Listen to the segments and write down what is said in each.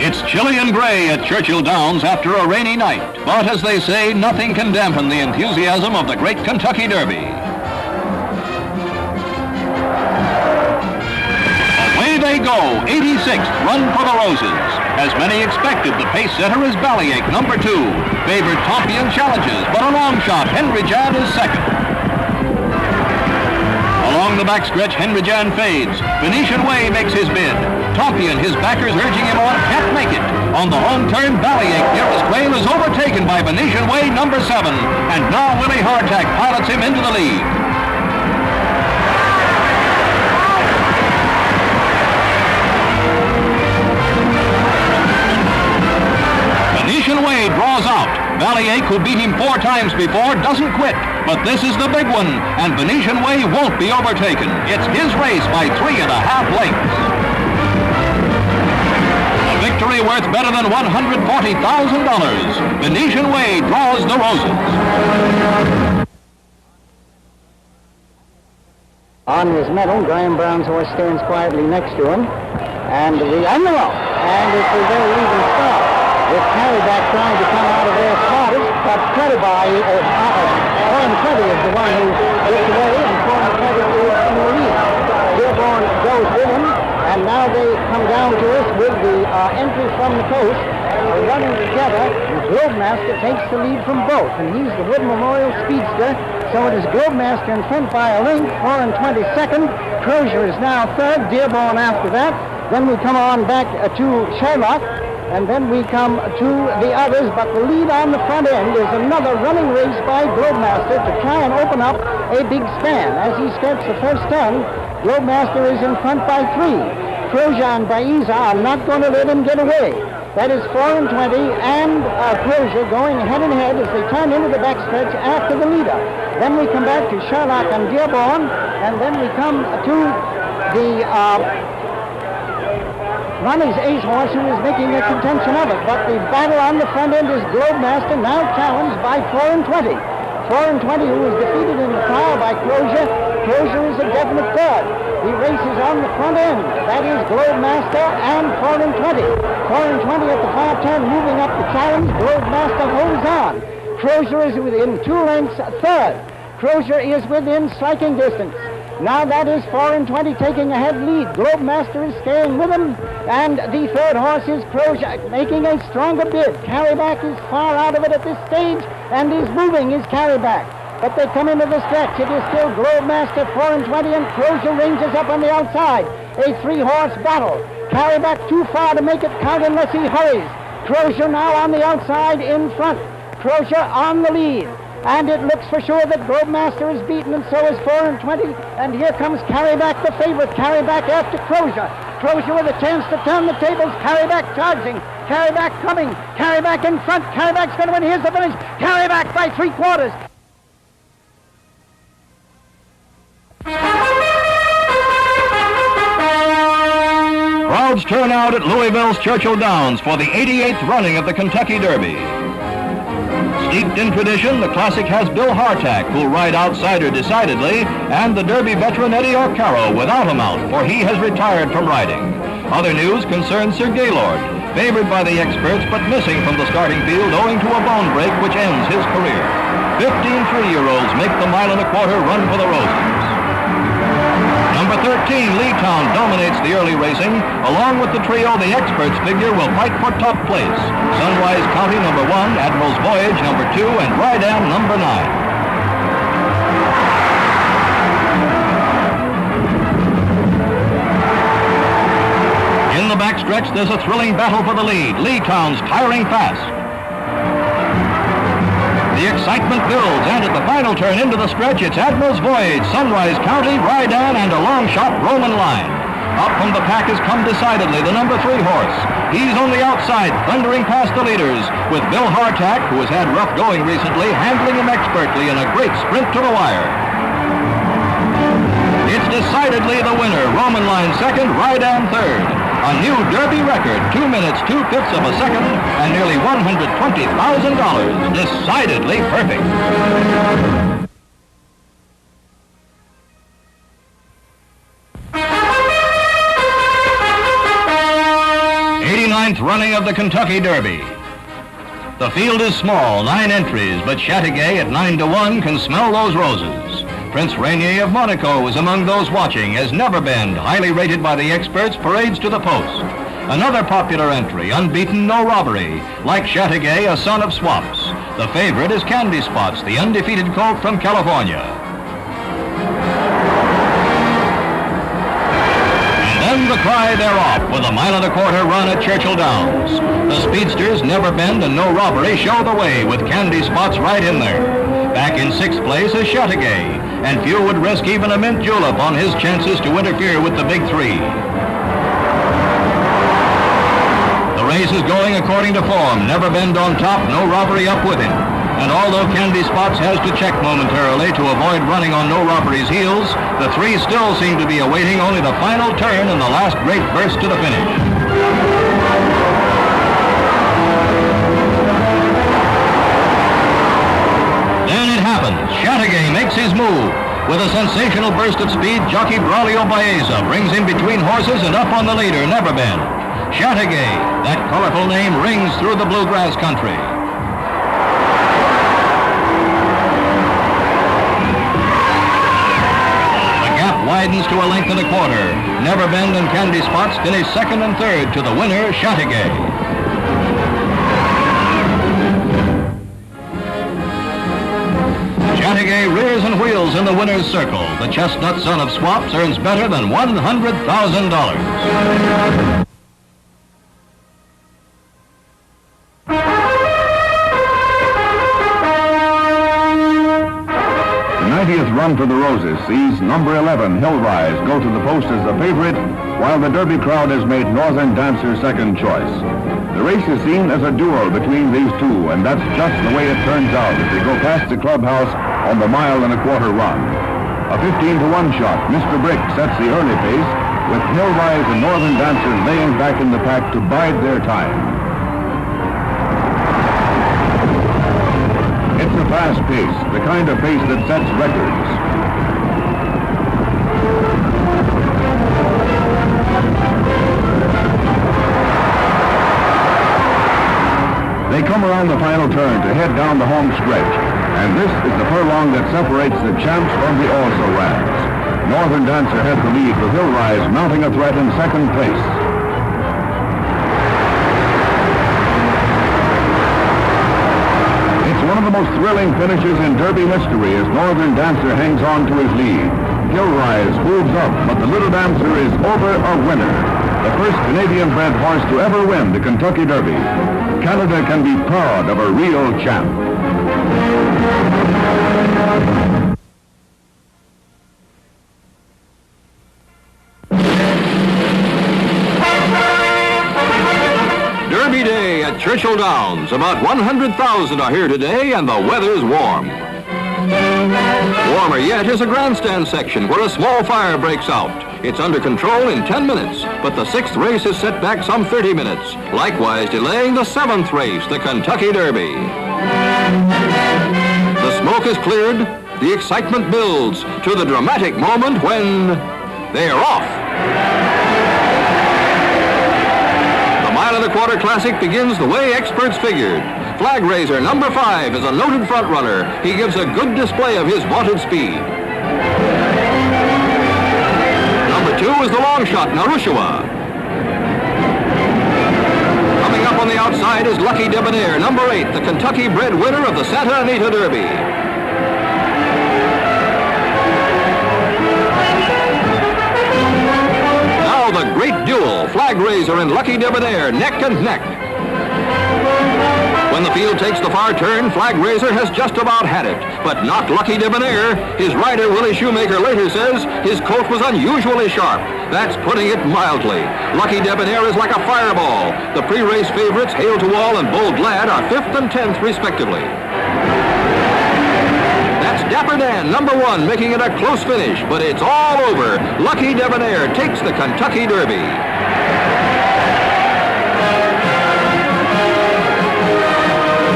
It's chilly and gray at Churchill Downs after a rainy night, but as they say, nothing can dampen the enthusiasm of the great Kentucky Derby. Away they go, 86th run for the Roses. As many expected, the pace setter is Ballyache, number 2. Favored Tompion challenges, but a long shot, Henry Jan is second. Along the backstretch, Henry Jan fades. Venetian Way makes his bid. Tompion, his backers urging him on, can't make it. On the home turn, Ballyache, nearest Quail, is overtaken by Venetian Way, number 7. And now Willie Hardtack pilots him into the lead. Venetian Way draws out. Ballyache, who beat him 4 times before, doesn't quit. But this is the big one, and Venetian Way won't be overtaken. It's his race by 3.5 lengths. A victory worth better than $140,000. Venetian Way draws the Roses. On his medal, Graham Brown's horse stands quietly next to him, and the envelope, and it's a very even start. With Carryback trying to come out of there smartest, but Chateaugay, Foreign 20 is the one who gets away, and Foreign 20 is in the lead. Dearborn goes with him, and now they come down to us with the entry from the coast. They're running together. The Globemaster takes the lead from both, and he's the Wood Memorial Speedster. So it is Globemaster in front by a length, Foreign 20 second. Crozier is now third, Dearborn after that. Then we come on back to Sherlock. And then we come to the others, but the lead on the front end is another running race by Globemaster to try and open up a big span. As he skirts the first turn, Globemaster is in front by 3. Crozier and Baiza are not going to let him get away. That is Foreign 20 and Crozier going head and head as they turn into the backstretch after the leader. Then we come back to Sherlock and Dearborn, and then we come to the Ronnie's ace horse, who is making a contention of it. But the battle on the front end is Globemaster, now challenged by Foreign 20. Foreign 20, who was defeated in the trial by Crozier. Crozier is a definite third. The race is on the front end. That is Globemaster and Foreign 20. Foreign 20 at the far turn, moving up the challenge. Globemaster holds on. Crozier is within 2 lengths, third. Crozier is within striking distance. Now that is Foreign 20 taking a head lead. Globemaster is staying with him, and the third horse is Crozier making a stronger bid. Carryback is far out of it at this stage, and is moving his Carryback. But they come into the stretch. It is still Globemaster, Foreign 20, and Crozier ranges up on the outside. A 3-horse battle. Carryback too far to make it count unless he hurries. Crozier now on the outside in front. Crozier on the lead. And it looks for sure that Globemaster is beaten, and so is Foreign 20. And here comes Carryback, the favorite. Carryback after Crozier. Crozier with a chance to turn the tables. Carryback charging. Carryback coming. Carryback in front. Carryback's going to win. Here's the finish. Carryback by 3/4. Crowds turn out at Louisville's Churchill Downs for the 88th running of the Kentucky Derby. Steeped in tradition, the classic has Bill Hardtack, who'll ride outsider decidedly, and the Derby veteran Eddie Arcaro without a mount, for he has retired from riding. Other news concerns Sir Gaylord, favored by the experts but missing from the starting field owing to a bone break which ends his career. 15 3-year-olds make the 1.25 mile run for the Roses. Number 13, Leetown, dominates the early racing. Along with the trio, the experts figure will fight for top place. Sunrise County, number 1, Admiral's Voyage, number 2, and Rydam, number 9. In the backstretch, there's a thrilling battle for the lead. Leetown's tiring fast. The excitement builds, and at the final turn into the stretch, it's Admiral's Voyage, Sunrise County, Rydam, and a long shot Roman Line. Up from the pack has come decidedly the number 3 horse. He's on the outside, thundering past the leaders, with Bill Hardtack, who has had rough going recently, handling him expertly in a great sprint to the wire. It's decidedly the winner, Roman Line second, Rydam third. A new Derby record, 2 minutes, 2/5 of a second, and nearly $120,000. Decidedly perfect. 89 89th running of the Kentucky Derby. The field is small, 9 entries, but Chateaugay at 9-1 can smell those roses. Prince Rainier of Monaco is among those watching as Neverbend, highly rated by the experts, parades to the post. Another popular entry, unbeaten, no robbery. Like Chateaugay, a son of swaps. The favorite is Candy Spots, the undefeated colt from California. And then the cry they're off with a 1.25-mile run at Churchill Downs. The speedsters, Neverbend and No Robbery, show the way with Candy Spots right in there. Back in 6th place is Chateaugay, and few would risk even a mint julep on his chances to interfere with the big three. The race is going according to form. Neverbend on top, No Robbery up with him. And although Candy Spots has to check momentarily to avoid running on No Robbery's heels, the three still seem to be awaiting only the final turn and the last great burst to the finish. Then it happens. Chateaugay makes his move. With a sensational burst of speed, jockey Braulio Baeza brings him between horses and up on the leader, Neverbend. Chateaugay, that colorful name rings through the bluegrass country. The gap widens to a 1.25 lengths. Neverbend and Candy Spots finish 2nd and 3rd to the winner, Chateaugay. Chateaugay rears and wheels in the winner's circle. The chestnut son of swaps earns better than $100,000. Run for the Roses sees number 11, Hillrise, go to the post as the favorite, while the Derby crowd has made Northern Dancer second choice. The race is seen as a duel between these two, and that's just the way it turns out as they go past the clubhouse on the 1.25-mile run. A 15-1 shot, Mr. Brick sets the early pace, with Hillrise and Northern Dancer laying back in the pack to bide their time. It's a fast pace, the kind of pace that sets records. They come around the final turn to head down the home stretch, and this is the furlong that separates the champs from the also-rans. Northern Dancer has the lead with Hillrise mounting a threat in 2nd place. One of the most thrilling finishes in Derby history as Northern Dancer hangs on to his lead. Hillrise moves up, but the Little Dancer is over a winner. The first Canadian-bred horse to ever win the Kentucky Derby. Canada can be proud of a real champ. Derby Day at Churchill Downs. About 100,000 are here today, and the weather's warm. Warmer yet is a grandstand section where a small fire breaks out. It's under control in 10 minutes, but the 6th race is set back some 30 minutes, likewise delaying the 7th race, the Kentucky Derby. The smoke is cleared, the excitement builds to the dramatic moment when they're off. 1.25-mile Classic begins the way experts figured. Flag Raiser number 5 is a noted front runner. He gives a good display of his vaunted speed. Number 2 is the long shot, Narushua. Coming up on the outside is Lucky Debonair, number 8, the Kentucky-bred winner of the Santa Anita Derby. The great duel, Flag Raiser and Lucky Debonair, neck and neck. When the field takes the far turn, Flag Raiser has just about had it, but not Lucky Debonair. His rider, Willie Shoemaker, later says his colt was unusually sharp. That's putting it mildly. Lucky Debonair is like a fireball. The pre-race favorites, Hail to Wall and Bold Lad, are 5th and 10th, respectively. Dapper Dan, number 1, making it a close finish, but it's all over. Lucky Debonair takes the Kentucky Derby.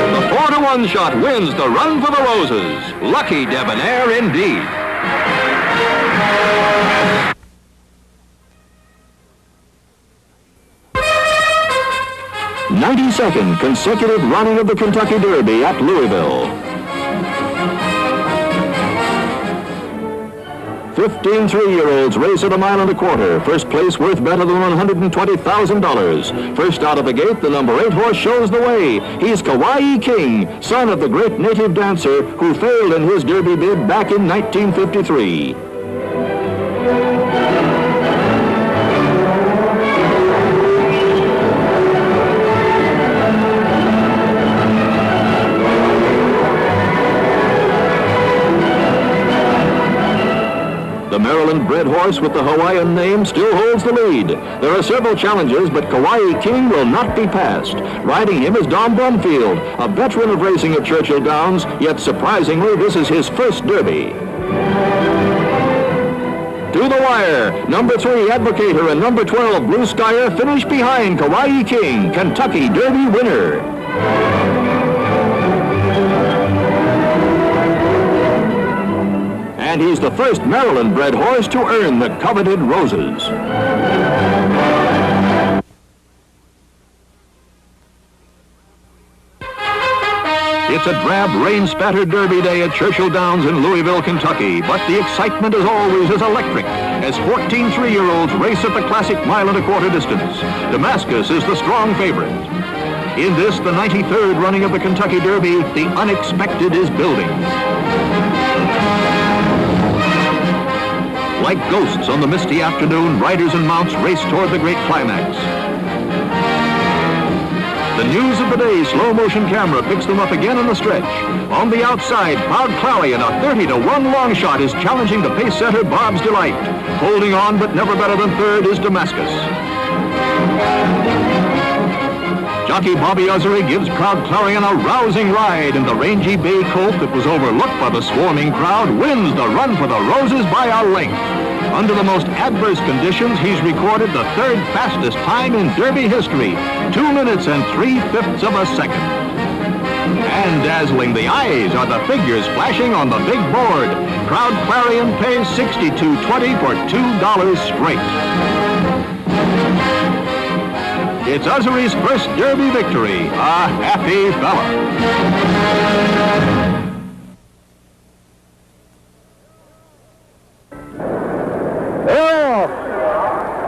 The 4-1 shot wins the Run for the Roses. Lucky Debonair indeed. 92nd consecutive running of the Kentucky Derby at Louisville. 15 3-year-olds race at a mile and a quarter. First place worth better than $120,000. First out of the gate, the number 8 horse shows the way. He's Kauai King, son of the great native dancer who failed in his Derby bid back in 1953. The Maryland-bred horse with the Hawaiian name still holds the lead. There are several challenges, but Kauai King will not be passed. Riding him is Don Brumfield, a veteran of racing at Churchill Downs, yet surprisingly, this is his first Derby. To the wire, number 3, Advocator, and number 12, Blue Skyer, finish behind Kauai King, Kentucky Derby winner. And he's the first Maryland-bred horse to earn the coveted roses. It's a drab, rain-spattered Derby day at Churchill Downs in Louisville, Kentucky, but the excitement, as always, is electric as 14 3-year-olds race at the classic mile and a quarter distance. Damascus is the strong favorite. In this, the 93rd running of the Kentucky Derby, the unexpected is building. Like ghosts on the misty afternoon, riders and mounts race toward the great climax. The news of the day slow-motion camera picks them up again on the stretch. On the outside, proud Clarion, a 30-1 long shot, is challenging the pace setter Bob's Delight. Holding on, but never better than third, is Damascus. Jockey Bobby Uzzery gives proud Clarion a rousing ride, and the rangy bay colt that was overlooked by the swarming crowd wins the run for the roses by a length. Under the most adverse conditions, he's recorded the 3rd fastest time in Derby history, 2 minutes and 3/5 of a second. And dazzling the eyes are the figures flashing on the big board. Proud Clarion pays $62.20 for $2 straight. It's Uzzery's first Derby victory. A happy fella.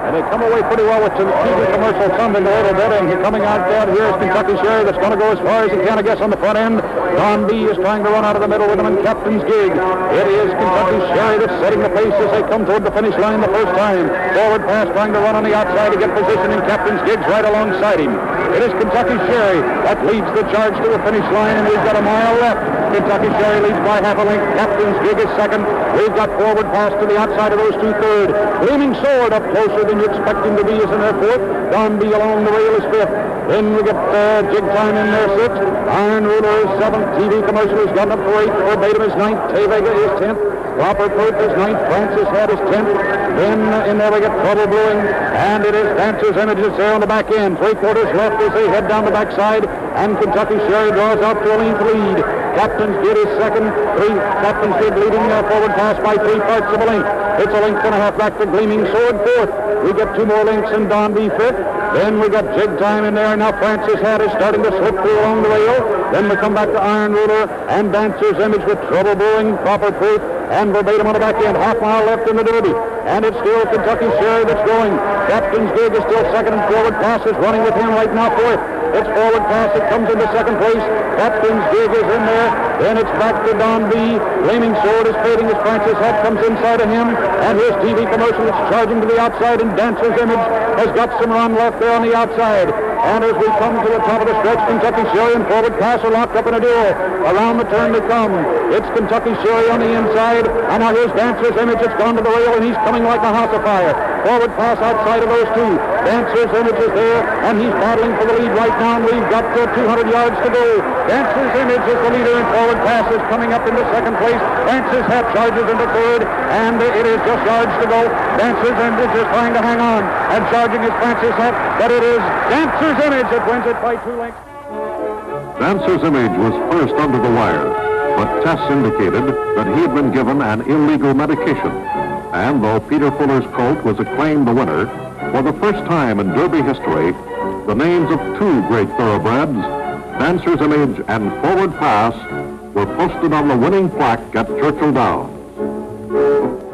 And they come away pretty well with the TV commercial thumbing a little bit, and coming out down here is Kentucky Sherry that's going to go as far as he can, I guess, on the front end. Don B is trying to run out of the middle with him in Captain's Gig. It is Kentucky Sherry that's setting the pace as they come toward the finish line the first time. Forward pass trying to run on the outside to get position, in Captain's Gig's right alongside him. It is Kentucky Sherry that leads the charge to the finish line, and we've got a mile left. Kentucky Sherry leads by half a length. Captain's Gig is second. We've got forward pass to the outside of those two third. Gleaming Sword up closer than you expect him to be is in their fourth. Don B along the rail is fifth. Then we get Jig Time in there sixth. Iron Ruler is seventh. TV Commercial has gotten up to eighth. Verbatim is ninth. Tavega is 10th. Proper Proof is ninth. Francis Head is 10th. Then in there we get Trouble Brewing. And it is Dancer's Image that's there on the back end. 3/4 left as they head down the backside. And Kentucky Sherry draws out to a length lead. Captain's Gid is second. Captain's Gid leading forward pass by 3/4 of a length. It's a length and a half back to Gleaming Sword fourth. We get 2 more lengths in Don B fifth. Then we got Jig Time in there. Now Francis Hat is starting to slip through along the rail. Then we come back to Iron Ruler and Dancer's Image with Trouble Brewing, Proper Proof, and Verbatim on the back end. Half mile left in the Derby. And it's still Kentucky Sherry that's going. Captain's Gig is still second, and Forward Pass is running with him right now fourth. It's Forward Pass that comes into second place. Captain's Gig is in there. Then it's back to Don B. Gleaming Sword is fading as Francis Hat comes inside of him. And his TV Commercial is charging to the outside, and Dancer's Image has got some run left there on the outside. And as we come to the top of the stretch, Kentucky Sherry and Forward Pass are locked up in a duel. Around the turn they come. It's Kentucky Sherry on the inside. And now here's Dancer's Image. It's gone to the rail, and he's coming like a house of fire. Forward Pass outside of those two. Dancer's Image is there, and he's battling for the lead right now, and we've got 200 yards to go. Dancer's Image is the leader, and Forward Pass is coming up into second place. Dancer's Hat charges into third, and it is just yards to go. Dancer's Image is trying to hang on, and charging is Francis Hat, but it is Dancer's Image that wins it by 2 lengths. Dancer's Image was first under the wire, but tests indicated that he had been given an illegal medication. And though Peter Fuller's colt was acclaimed the winner, for the first time in Derby history, the names of two great thoroughbreds, Dancer's Image and Forward Pass, were posted on the winning plaque at Churchill Downs.